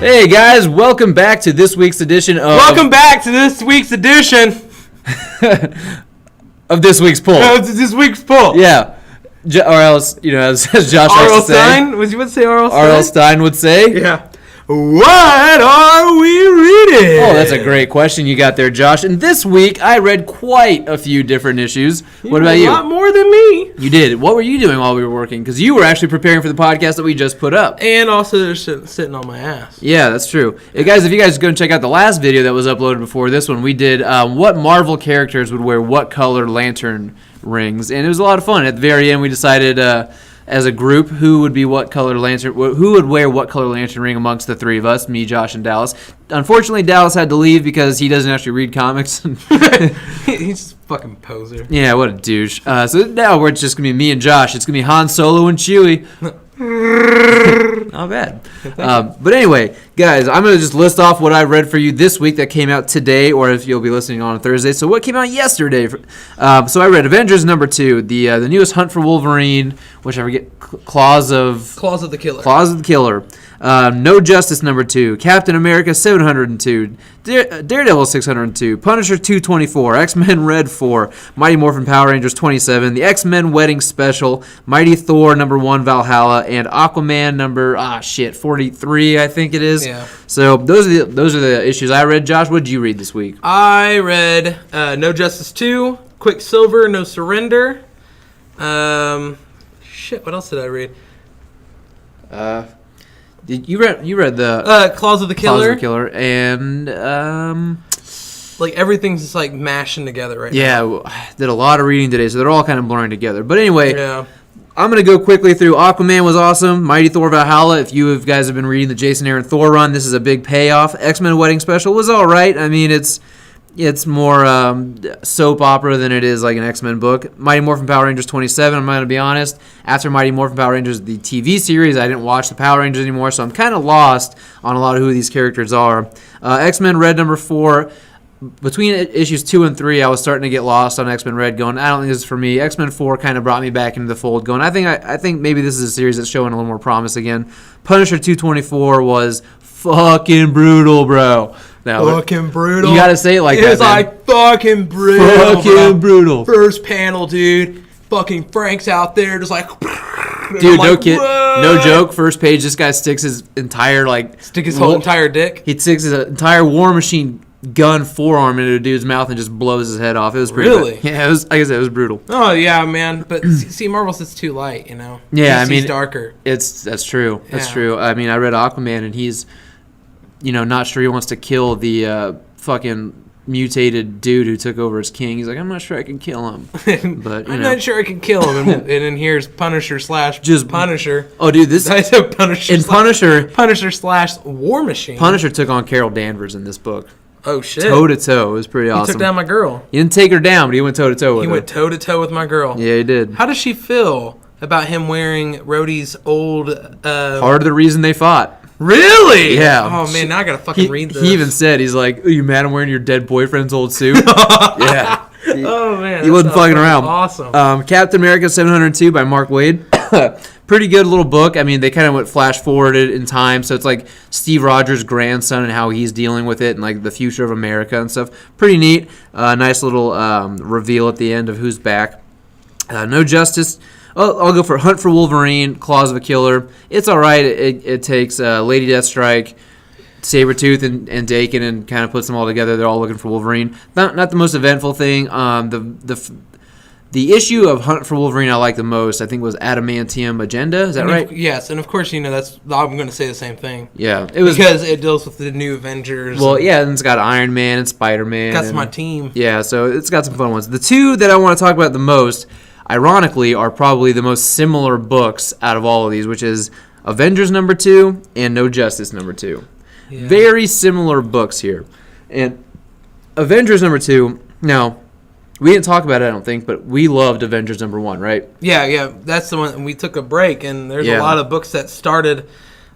Hey guys, welcome back to this week's edition of... Welcome back to this week's edition... of this week's poll. This week's poll. Yeah. Or else, you know, as Josh R.L. likes to say... Stein? Was you would say R.L. Stein? R.L. Stein would say... Yeah. What are we reading? Oh, that's a great question you got there, Josh. And this week, I read quite a few different issues. What about you? A lot more than me. You did. What were you doing while we were working? Because you were actually preparing for the podcast that we just put up. And also just sitting on my ass. Yeah, that's true. Hey, guys, if you guys go and check out the last video that was uploaded before this one, we did what Marvel characters would wear what color lantern rings. And it was a lot of fun. At the very end, we decided... as a group, who would wear what color lantern ring amongst the three of us, me, Josh, and Dallas. Unfortunately, Dallas had to leave because he doesn't actually read comics. He's a fucking poser. Yeah, what a douche. So now it's just going to be me and Josh. It's going to be Han Solo and Chewie. Not bad. But anyway, guys, I'm going to just list off what I read for you this week that came out today, or if you'll be listening on Thursday. So what came out yesterday? So I read Avengers #2, the newest Hunt for Wolverine, which I forget, Claws of the Killer. Claws of the Killer. No Justice #2, Captain America 702, Daredevil 602, Punisher 224, X-Men Red 4, Mighty Morphin Power Rangers 27, the X-Men Wedding Special, Mighty Thor #1 Valhalla, and Aquaman 43, I think it is. Yeah. So those are the issues I read. Josh, what did you read this week? I read No Justice 2, Quicksilver, No Surrender. What else did I read? You read the Claws of the Killer. Claws of the Killer, and like everything's just like mashing together right now. Yeah, I did a lot of reading today, so they're all kind of blurring together. But anyway, yeah. I'm going to go quickly through. Aquaman was awesome. Mighty Thor Valhalla, if you guys have been reading the Jason Aaron Thor run, this is a big payoff. X-Men Wedding Special was all right. I mean, it's more soap opera than it is like an X-Men book. Mighty Morphin Power Rangers 27, I'm going to be honest. After Mighty Morphin Power Rangers, the TV series, I didn't watch the Power Rangers anymore, so I'm kind of lost on a lot of who these characters are. X-Men Red #4. Between issues 2 and 3, I was starting to get lost on X-Men Red, going, I don't think this is for me. X-Men 4 kind of brought me back into the fold, going, I think maybe this is a series that's showing a little more promise again. Punisher 224 was fucking brutal, bro. Now, fucking brutal. You gotta say it like that. It was like fucking brutal. Fucking brutal. First panel, dude. Fucking Frank's out there, just like. Dude, no kid, no joke. First page, this guy sticks his entire whole entire dick. He sticks his entire War Machine gun forearm into a dude's mouth and just blows his head off. It was pretty really bad. Yeah, like I said, it was brutal. Oh yeah, man. But see, Marvel's it's too light, you know. Yeah, DC's darker. That's true. That's yeah. true. I mean, I read Aquaman and he's, not sure he wants to kill the fucking mutated dude who took over as king. He's like, I'm not sure I can kill him. But I'm not sure I can kill him. And then here's Punisher / just Punisher. Oh, dude, this I said Punisher. In Punisher / War Machine. Punisher took on Carol Danvers in this book. Oh shit! Toe to toe. It was pretty awesome. He took down my girl. He didn't take her down, but he went toe to toe with her. He went toe to toe with my girl. Yeah, he did. How does she feel about him wearing Rhodey's old? Part of the reason they fought. Really? Yeah. Oh man, now I gotta fucking read this. He even said, he's like, "Are you mad I'm wearing your dead boyfriend's old suit?" Yeah. Oh man, he wasn't fucking around. Awesome. Captain America 702 by Mark Waid. Pretty good little book. I mean, they kind of went flash forwarded in time, so it's like Steve Rogers' grandson and how he's dealing with it and like the future of America and stuff. Pretty neat. Nice little reveal at the end of who's back. No Justice. I'll go for Hunt for Wolverine, Claws of a Killer. It's all right. It takes Lady Deathstrike, Sabretooth, and Daken and kind of puts them all together. They're all looking for Wolverine. Not the most eventful thing. The issue of Hunt for Wolverine I like the most, I think, was Adamantium Agenda. Is that right? Yes, and of course, that's. I'm going to say the same thing. Yeah, it was because it deals with the new Avengers. Well, yeah, and it's got Iron Man and Spider-Man. That's my team. Yeah, so it's got some fun ones. The two that I want to talk about the most, ironically, are probably the most similar books out of all of these, which is Avengers #2 and No Justice #2. Yeah. Very similar books here. And Avengers #2, now, we didn't talk about it, I don't think, but we loved Avengers #1, right? Yeah, that's the one. We took a break, and there's a lot of books that started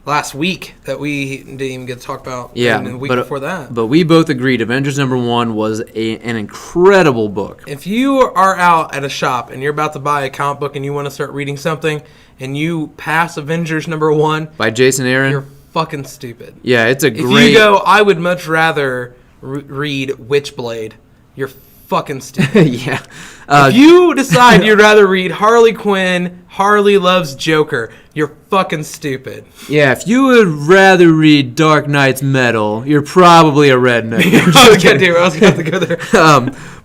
last week that we didn't even get to talk about. Yeah, and the week before that. But we both agreed Avengers #1 was an incredible book. If you are out at a shop and you're about to buy a comic book and you want to start reading something, and you pass Avengers #1 by Jason Aaron, you're fucking stupid. Yeah, it's a great... If you go, I would much rather read Witchblade, you're fucking stupid. Yeah. If you decide you'd rather read Harley Quinn, Harley Loves Joker, you're fucking stupid. Yeah, if you would rather read Dark Knight's Metal, you're probably a redneck. I was going to have to go there.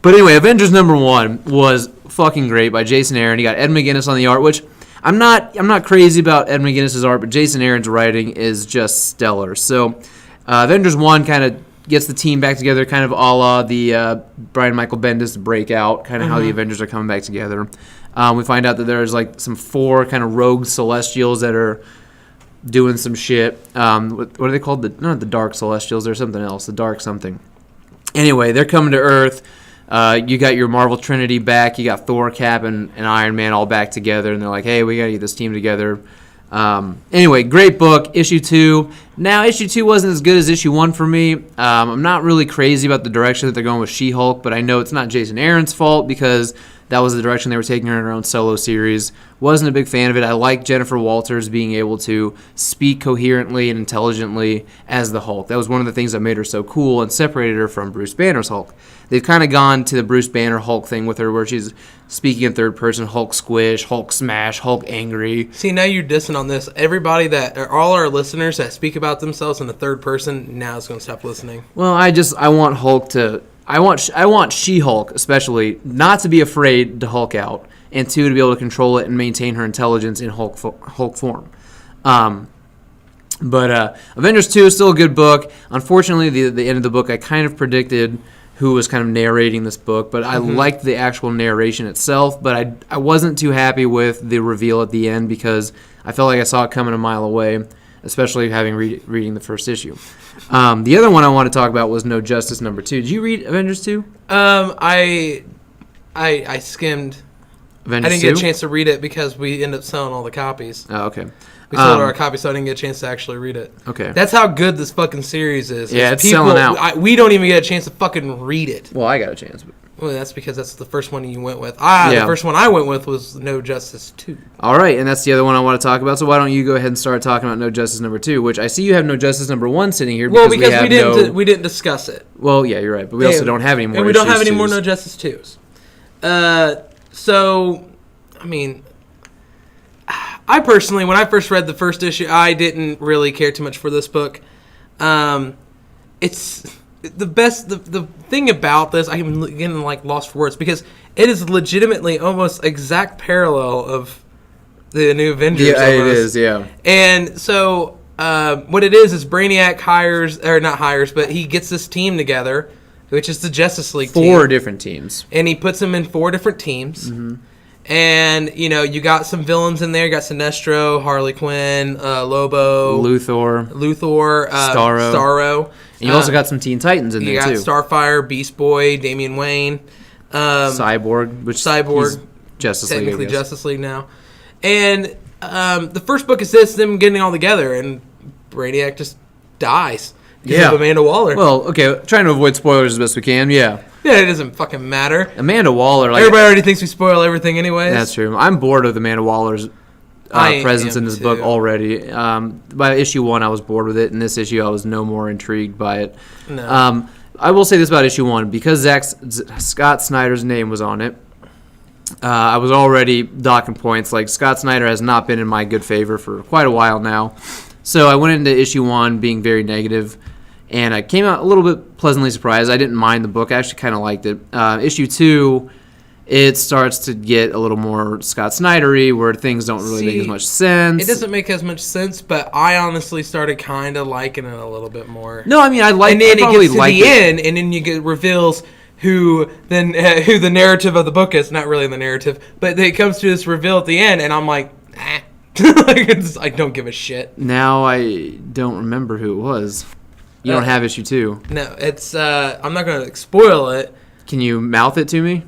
But anyway, Avengers #1 was fucking great by Jason Aaron. He got Ed McGuinness on the art, which I'm not crazy about Ed McGuinness's art, but Jason Aaron's writing is just stellar. So Avengers 1 kind of gets the team back together, kind of a la the Brian Michael Bendis breakout, kind of how the Avengers are coming back together. We find out that there's like some 4 kind of rogue Celestials that are doing some shit. What are they called? Not the Dark Celestials. There's something else. The Dark something. Anyway, they're coming to Earth. You got your Marvel Trinity back. You got Thor, Cap, and Iron Man all back together. And they're like, hey, we got to get this team together. Anyway, great book. Issue 2. Now, issue 2 wasn't as good as issue 1 for me. I'm not really crazy about the direction that they're going with She-Hulk, but I know it's not Jason Aaron's fault because that was the direction they were taking her in her own solo series. Wasn't a big fan of it. I like Jennifer Walters being able to speak coherently and intelligently as the Hulk. That was one of the things that made her so cool and separated her from Bruce Banner's Hulk. They've kind of gone to the Bruce Banner Hulk thing with her where she's speaking in third person, Hulk squish, Hulk smash, Hulk angry. See, now you're dissing on this. Everybody all our listeners that speak about themselves in the third person now is going to stop listening. Well, I want Hulk to... I want She-Hulk, especially, not to be afraid to Hulk out, and 2, to be able to control it and maintain her intelligence in Hulk form. But Avengers 2 is still a good book. Unfortunately, the end of the book, I kind of predicted who was kind of narrating this book, but I liked the actual narration itself, but I wasn't too happy with the reveal at the end because I felt like I saw it coming a mile away, especially having reading the first issue. The other one I want to talk about was No Justice #2. Did you read Avengers 2? I skimmed. Avengers I didn't 2? get a chance to read it because we ended up selling all the copies. Oh, okay. We sold our copies, so I didn't get a chance to actually read it. Okay. That's how good this fucking series is. Yeah, it's selling out. We don't even get a chance to fucking read it. Well, I got a chance. But... Well, that's because that's the first one you went with. The first one I went with was No Justice 2. All right, and that's the other one I want to talk about. So why don't you go ahead and start talking about No Justice #2, which I see you have No Justice #1 sitting here. Well, because we didn't discuss it. Well, yeah, you're right, but we also don't have any more. And we don't have any more No Justice 2s. So, I mean, I personally, when I first read the first issue, I didn't really care too much for this book. It's the best. The thing about this, I'm getting like lost for words because it is legitimately almost exact parallel of the new Avengers. Yeah, it is. Yeah. And so, what it is Brainiac but he gets this team together, which is the Justice League team. 4 different teams. And he puts them in 4 different teams. Mm-hmm. And, you got some villains in there. You got Sinestro, Harley Quinn, Lobo. Luthor. Starro. And you also got some Teen Titans in there, too. You got Starfire, Beast Boy, Damian Wayne. Cyborg. Justice League, technically Justice League now. And the first book is them getting all together. And Brainiac just dies. Because of Amanda Waller. Well, okay, trying to avoid spoilers as best we can, yeah. Yeah, it doesn't fucking matter. Amanda Waller. Everybody already thinks we spoil everything anyways. That's true. I'm bored of Amanda Waller's presence in this book already. By issue 1, I was bored with it. In this issue, I was no more intrigued by it. No. I will say this about issue 1. Because Scott Snyder's name was on it, I was already docking points. Like, Scott Snyder has not been in my good favor for quite a while now. So I went into issue 1 being very negative. And I came out a little bit pleasantly surprised. I didn't mind the book. I actually kind of liked it. Issue 2, it starts to get a little more Scott Snyder-y, where things don't really make as much sense. It doesn't make as much sense, but I honestly started kind of liking it a little bit more. No, I mean, I like it. And then it gets to the end, and then you get reveals who the narrative of the book is. Not really the narrative, but it comes to this reveal at the end, and I'm like, I don't give a shit. Now I don't remember who it was. You don't have issue 2. No, it's. I'm not going to spoil it. Can you mouth it to me?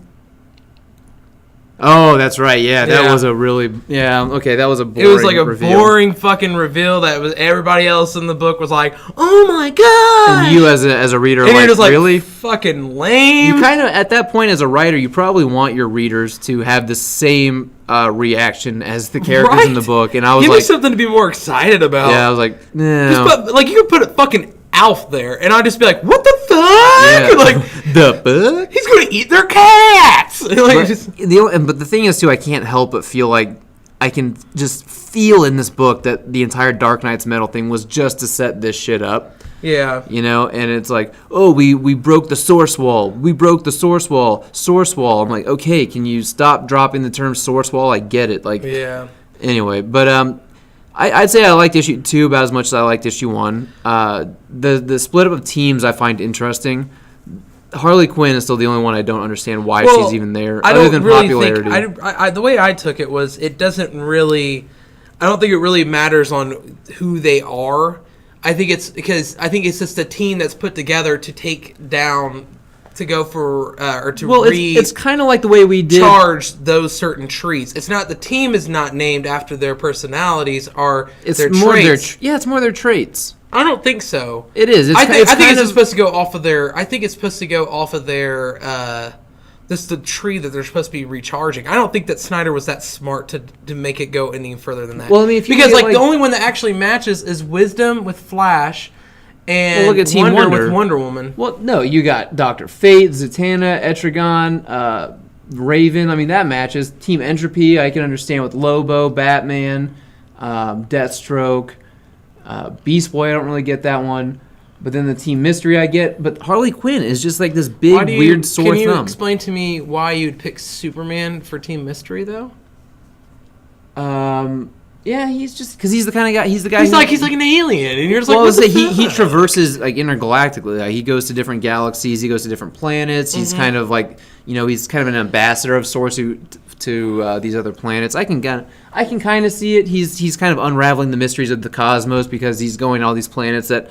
Oh, that's right. Yeah, that Yeah. was a really okay. That was a It boring was like a reveal. boring fucking reveal that was everybody else in the book was like, oh my god. And you as a reader, and like, you're just like, really? fucking lame. You kind of at that point as a writer, you probably want your readers to have the same reaction as the characters in the book. And I was Give like, me something to be more excited about. yeah, I was like, no. Just put, like, you could put a fucking Alf there, and I'd just be like, what the fuck? Yeah. Like, the fuck? he's gonna eat their cats. Like, But the thing is, too, I can't help but feel like I can just feel in this book that the entire Dark Knight's Metal thing was just to set this shit up. yeah. You know, and it's like, oh, we broke the source wall. We broke the source wall. Source wall. I'm like, okay, can you stop dropping the term source wall? I get it. Like, Yeah. anyway, but I'd say I liked issue 2 about as much as I liked issue 1. The split up of teams I find interesting. Harley Quinn is still the only one I don't understand why she's even there, other than popularity. I the way I took it was it doesn't really. I don't think it really matters on who they are. I think it's just a team that's put together to take down, to go for or to it's kind of like the way we did. charge those certain trees. It's not, the team is not named after their personalities or It's their more traits. it's more their traits. I don't think so. It is. I think it's just supposed to go off of their. I think it's supposed to go off of their. This is the tree that they're supposed to be recharging. I don't think that Snyder was that smart to make it go any further than that. Well, I mean, if you because look at, like the only one that actually matches is Wisdom with Flash, and look at Team Wonder Wonder. with Wonder Woman. Well, no, you got Dr. Fate, Zatanna, Etrigan, Raven. I mean, that matches. Team Entropy, I can understand with Lobo, Batman, Deathstroke, Beast Boy, I don't really get that one. But then the Team Mystery I get. But Harley Quinn is just like this big, weird sore thumb. Can you explain to me why you'd pick Superman for Team Mystery, though? Yeah, he's just because he's the kind of guy. He's the guy. He's like an alien, and you're just like, Well, what the he fuck? traverses like intergalactically. Like, he goes to different galaxies. He goes to different planets. He's Mm-hmm. kind of like, he's kind of an ambassador of sorts to these other planets. I can kind of see it. He's kind of unraveling the mysteries of the cosmos because he's going to all these planets that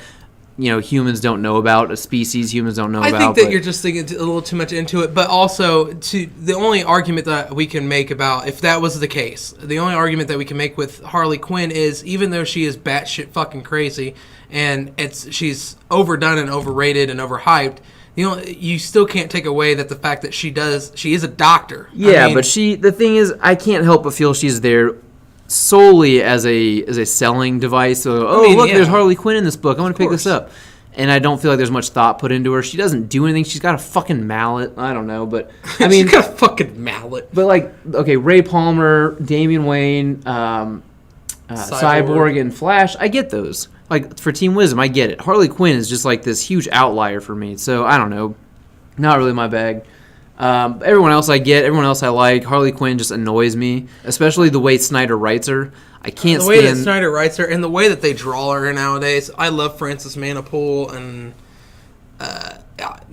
humans don't know about, a species humans don't know about. I think that you're just thinking a little too much into it, but also the only argument that we can make about if that was the case, the only argument that we can make with Harley Quinn is even though she is batshit fucking crazy and she's overdone and overrated and overhyped, you still can't take away that the fact that she is a doctor. Yeah, I mean, but the thing is, I can't help but feel she's there solely as a selling device. So, look, there's Harley Quinn in this book. I'm going to pick this up. And I don't feel like there's much thought put into her. She doesn't do anything. She's got a fucking mallet. I don't know, but I mean, she's got a fucking mallet. But like, okay, Ray Palmer, Damian Wayne, Cyborg, and Flash. I get those. Like for Team Wisdom, I get it. Harley Quinn is just like this huge outlier for me. So I don't know, not really my bag. Everyone else I get, everyone else I like. Harley Quinn just annoys me, especially the way Snyder writes her. I can't The way stand that Snyder writes her and the way that they draw her nowadays. I love Frances Manapool, and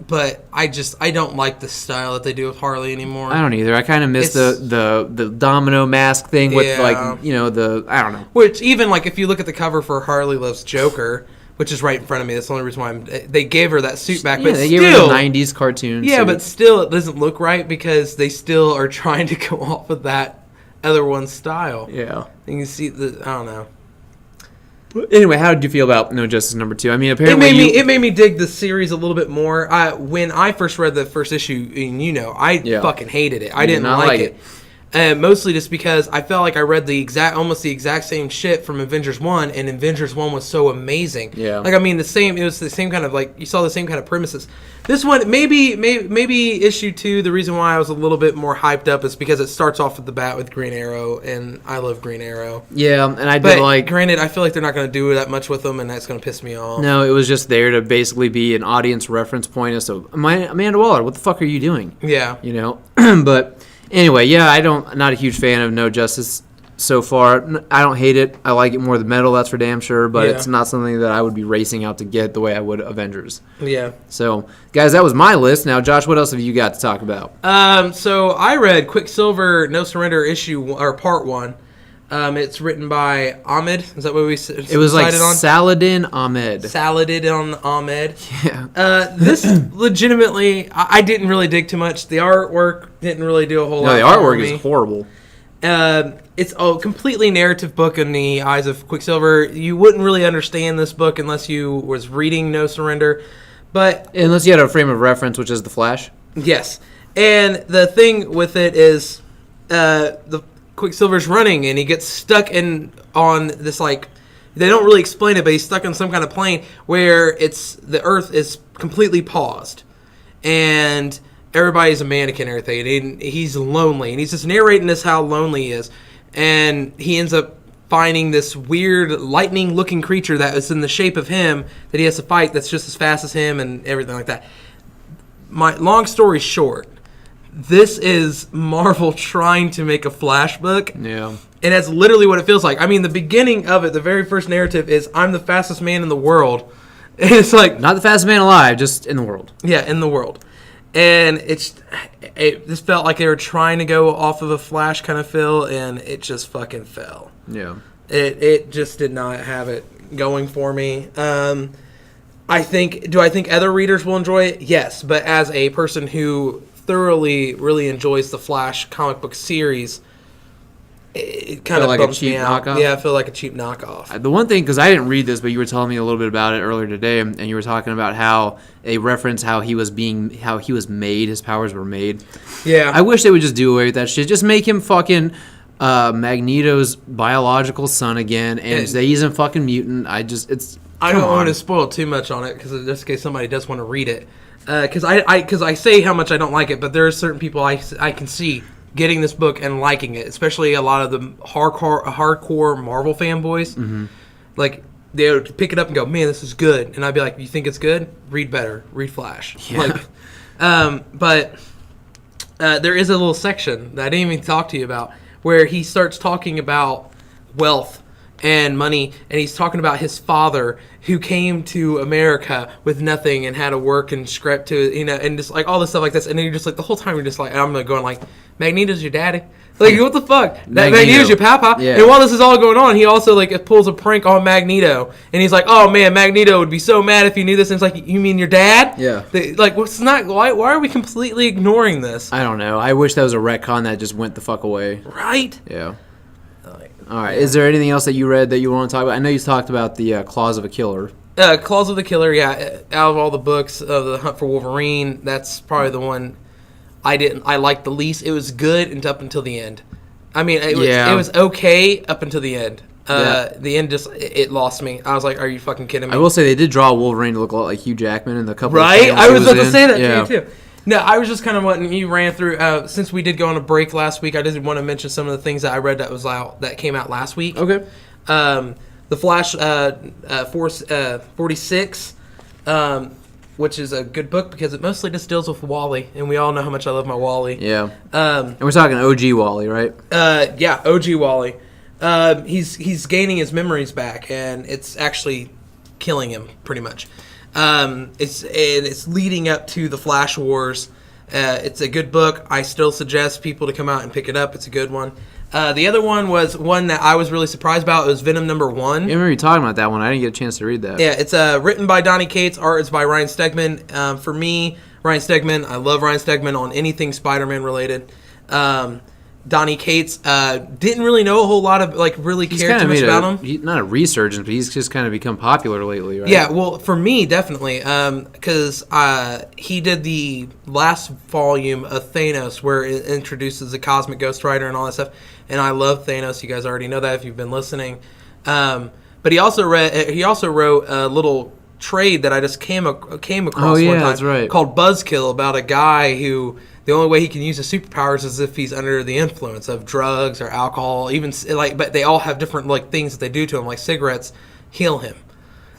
but I don't like the style that they do with Harley anymore. I don't either. I kind of miss the domino mask thing with I don't know. Which even like if you look at the cover for Harley Loves Joker, which is right in front of me, that's the only reason why they gave her that suit back. Yeah, but they still, gave her the '90s cartoon. Yeah, suit. but still, it doesn't look right because they still are trying to go off of that other one's style. Yeah. And you see I don't know. Anyway, how did you feel about No Justice #2? I mean, apparently it made me dig the series a little bit more. When I first read the first issue, and I fucking hated it. I didn't like it. Mostly just because I felt like I read almost the exact same shit from Avengers 1, and Avengers 1 was so amazing. Yeah. Like, I mean, it was the same kind of, like, you saw the same kind of premises. This one, maybe issue 2, the reason why I was a little bit more hyped up is because it starts off at the bat with Green Arrow, and I love Green Arrow. Yeah, and I did like... Granted, I feel like they're not going to do that much with them, and that's going to piss me off. No, it was just there to basically be an audience reference point as to, Amanda Waller, what the fuck are you doing? Yeah. But... Anyway, yeah, I'm not a huge fan of No Justice so far. I don't hate it. I like it more than Metal, that's for damn sure, but it's not something that I would be racing out to get the way I would Avengers. Yeah. So, guys, that was my list. Now, Josh, what else have you got to talk about? So I read Quicksilver No Surrender part 1. It's written by Ahmed. Is that what we decided on? It was like Saladin Ahmed. Saladin Ahmed. Yeah. This legitimately, I didn't really dig too much. The artwork didn't really do a whole lot. No, the artwork is horrible. It's a completely narrative book in the eyes of Quicksilver. You wouldn't really understand this book unless you was reading No Surrender. But unless you had a frame of reference, which is The Flash. Yes. And the thing with it is the Quicksilver's running and he gets stuck on this, like, they don't really explain it, but he's stuck on some kind of plane where the Earth is completely paused. And everybody's a mannequin and everything. And he's lonely. And he's just narrating this how lonely he is. And he ends up finding this weird lightning-looking creature that is in the shape of him that he has to fight that's just as fast as him and everything like that. My long story short, this is Marvel trying to make a Flash book. Yeah. And that's literally what it feels like. I mean, the beginning of it, the very first narrative is, I'm the fastest man in the world. And it's like... Not the fastest man alive, just in the world. Yeah, in the world. And it just felt like they were trying to go off of a Flash kind of feel, and it just fucking fell. Yeah. It just did not have it going for me. Do I think other readers will enjoy it? Yes, but as a person who thoroughly really enjoys the Flash comic book series, it kind of like bumps a cheap me out. knockoff? Yeah, I feel like a cheap knockoff. The one thing, because I didn't read this, but you were telling me a little bit about it earlier today, and you were talking about how he was made, his powers were made. Yeah. I wish they would just do away with that shit. Just make him fucking Magneto's biological son again, and say he's a fucking mutant. I don't want to spoil too much on it, because just in case somebody does want to read it. Because I say how much I don't like it, but there are certain people I can see getting this book and liking it, especially a lot of the hardcore Marvel fanboys. Mm-hmm. Like, they would pick it up and go, man, this is good. And I'd be like, you think it's good? Read better. Read Flash. Yeah. But there is a little section that I didn't even talk to you about where he starts talking about wealth and money, and he's talking about his father who came to America with nothing and had to work and scrap to, and just like all this stuff like this. And then you're just like, the whole time you're just like, I'm going like, Magneto's your daddy. Like, what the fuck? Magneto's your papa. Yeah. And while this is all going on, he also like pulls a prank on Magneto, and he's like, oh man, Magneto would be so mad if he knew this. And it's like, you mean your dad? Yeah. Why are we completely ignoring this? I don't know. I wish that was a retcon that just went the fuck away. Right? Yeah. All right. Is there anything else that you read that you want to talk about? I know you talked about the Claws of a Killer. Claws of the Killer, yeah. Out of all the books of the Hunt for Wolverine, that's probably the one I liked the least. It was good up until the end. I mean, it was okay up until the end. The end just it lost me. I was like, are you fucking kidding me? I will say they did draw Wolverine to look a lot like Hugh Jackman in the couple. Right? Of I was about to say that yeah. to you too. No, I was just kind of wanting you ran through. Since we did go on a break last week, I did want to mention some of the things that I read that came out last week. Okay. The Flash 46, which is a good book because it mostly just deals with Wally, and we all know how much I love my Wally. Yeah. And we're talking OG Wally, right? Yeah, OG Wally. He's gaining his memories back, and it's actually killing him pretty much. It's leading up to the Flash Wars. It's a good book. I still suggest people to come out and pick it up. It's a good one. The other one was one that I was really surprised about. It was Venom #1. I remember you talking about that one. I didn't get a chance to read that. Yeah, it's written by Donny Cates. Art is by Ryan Stegman. For me, Ryan Stegman, I love Ryan Stegman on anything Spider-Man related. Donny Cates didn't really know a whole lot of, really cared too much about him. Not a resurgence, but he's just kind of become popular lately, right? Yeah, well, for me, definitely, because he did the last volume of Thanos where it introduces the Cosmic Ghost Rider and all that stuff, and I love Thanos. You guys already know that if you've been listening. But he also wrote a little trade that I just came across one time. That's right. Called Buzzkill, about a guy who the only way he can use his superpowers is if he's under the influence of drugs or alcohol, but they all have different things that they do to him, like cigarettes heal him,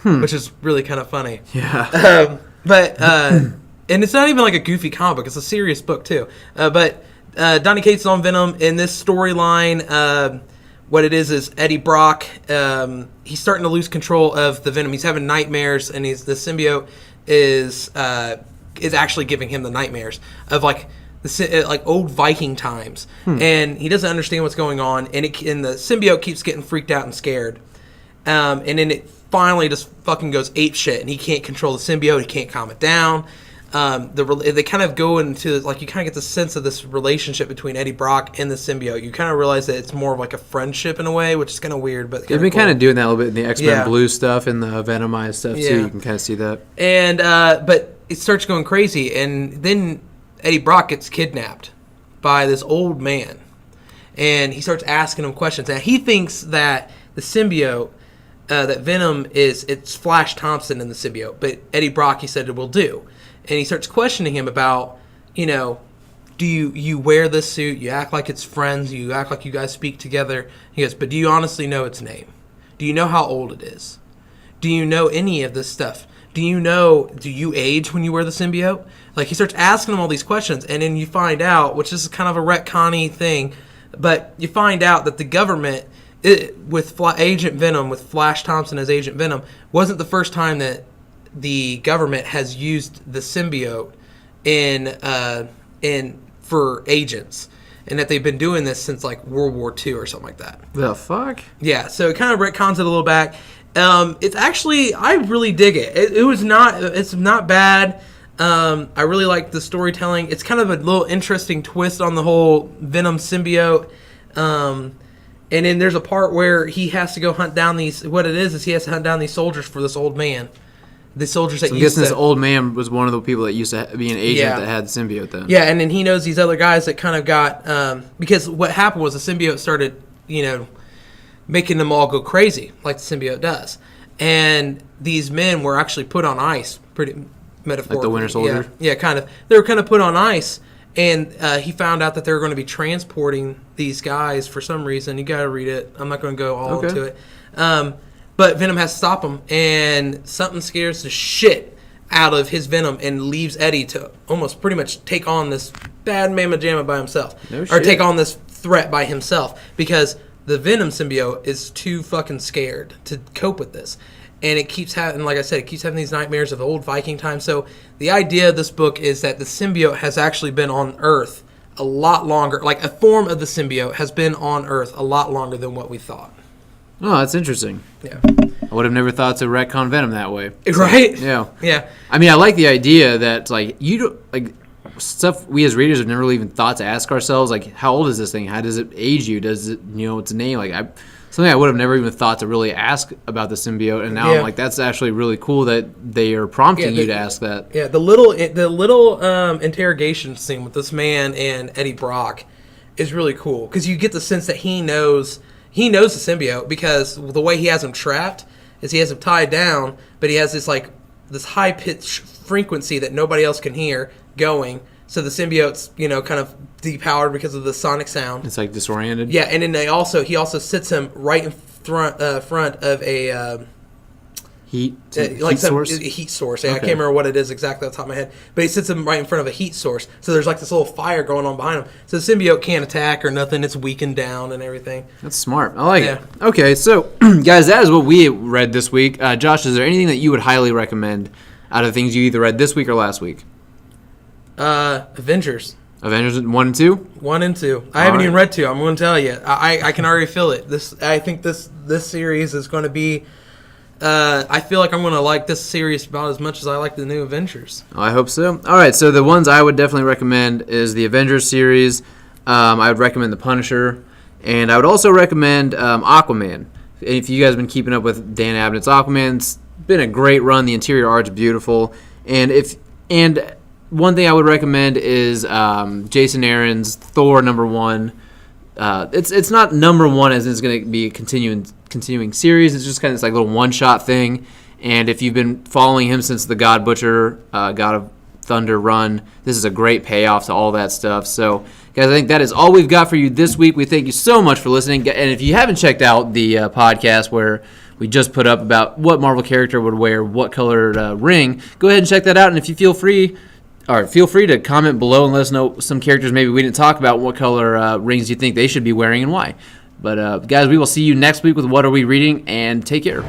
which is really kind of funny. Yeah. And it's not even like a goofy comic book; it's a serious book too. But Donny Cates is on Venom in this storyline. What it is Eddie Brock. He's starting to lose control of the Venom. He's having nightmares, and the symbiote is actually giving him the nightmares of like old Viking times, and he doesn't understand what's going on, and the symbiote keeps getting freaked out and scared, and then it finally just fucking goes ape shit, and he can't control the symbiote, he can't calm it down. They kind of go into, like, you kind of get the sense of this relationship between Eddie Brock and the symbiote. You kind of realize that it's more of like a friendship in a way, which is kind of weird, but they've been kind of doing that a little bit in the X-Men Blue stuff and the Venomized stuff too. You can kind of see that. And but it starts going crazy, and then Eddie Brock gets kidnapped by this old man, and he starts asking him questions. And he thinks that the symbiote, that Venom it's Flash Thompson in the symbiote, but Eddie Brock, he said, it will do. And he starts questioning him about, do you wear this suit? You act like it's friends. You act like you guys speak together. He goes, but do you honestly know its name? Do you know how old it is? Do you know any of this stuff? Do you age when you wear the symbiote? Like, he starts asking him all these questions, and then you find out, which is kind of a retconny thing, but you find out that the government, with Agent Venom, with Flash Thompson as Agent Venom, wasn't the first time that the government has used the symbiote for agents, and that they've been doing this since like World War II or something like that. The fuck? Yeah, so it kind of retcons it a little back. It's actually, I really dig it. It's not bad. I really like the storytelling. It's kind of a little interesting twist on the whole Venom symbiote. And then there's a part where he has to go hunt down he has to hunt down these soldiers for this old man. The soldiers that I'm guessing this old man was one of the people that used to be an agent that had the symbiote then. Yeah, and then he knows these other guys that kind of got... because what happened was the symbiote started, making them all go crazy, like the symbiote does. And these men were actually put on ice, pretty metaphorically. Like the Winter Soldier? Yeah, kind of. They were kind of put on ice, and he found out that they were going to be transporting these guys for some reason. You got to read it. I'm not going to go all into it. But Venom has to stop him, and something scares the shit out of his Venom and leaves Eddie to almost pretty much take on this bad mamma jamma by himself. No shit. Or take on this threat by himself, because the Venom symbiote is too fucking scared to cope with this. And it keeps having, like I said, it keeps having these nightmares of old Viking times. So the idea of this book is that the symbiote has actually been on Earth a lot longer. Like, a form of the symbiote has been on Earth a lot longer than what we thought. Oh, that's interesting. Yeah. I would have never thought to retcon Venom that way. Right? Yeah. Yeah. I mean, I like the idea that, like, stuff we as readers have never really even thought to ask ourselves, like, how old is this thing? How does it age you? Does it, its name? Like, something I would have never even thought to really ask about the symbiote, and now I'm like, that's actually really cool that they are prompting you to ask that. Yeah, the little interrogation scene with this man and Eddie Brock is really cool, because you get the sense that he knows the symbiote, because the way he has him trapped is he has him tied down, but he has this high pitched frequency that nobody else can hear going. So the symbiote's, kind of depowered because of the sonic sound. It's like disoriented. Yeah, and then he also sits him right in front of a heat source. A heat source. Yeah, okay. I can't remember what it is exactly off the top of my head, but he sits him right in front of a heat source. So there's like this little fire going on behind him. So the symbiote can't attack or nothing. It's weakened down and everything. That's smart. I like it. Okay, so guys, that is what we read this week. Josh, is there anything that you would highly recommend out of the things you either read this week or last week? Avengers 1 and 2. 1 and 2. I haven't even read 2. I'm going to tell you. I can already feel it. I think this series is going to be. I feel like I'm going to like this series about as much as I like the new Avengers. I hope so. All right, so the ones I would definitely recommend is the Avengers series. I would recommend The Punisher, and I would also recommend Aquaman. If you guys have been keeping up with Dan Abnett's Aquaman, it's been a great run. The interior art's beautiful, and one thing I would recommend is Jason Aaron's Thor #1. It's not #1 as it's going to be a continuing series. It's just kind of this like little one-shot thing. And if you've been following him since the God Butcher, God of Thunder run, this is a great payoff to all that stuff. So, guys, I think that is all we've got for you this week. We thank you so much for listening. And if you haven't checked out the podcast where we just put up about what Marvel character would wear what colored ring, go ahead and check that out. And if you feel free to comment below and let us know some characters maybe we didn't talk about, what color rings you think they should be wearing and why. But, guys, we will see you next week with What Are We Reading, and take care.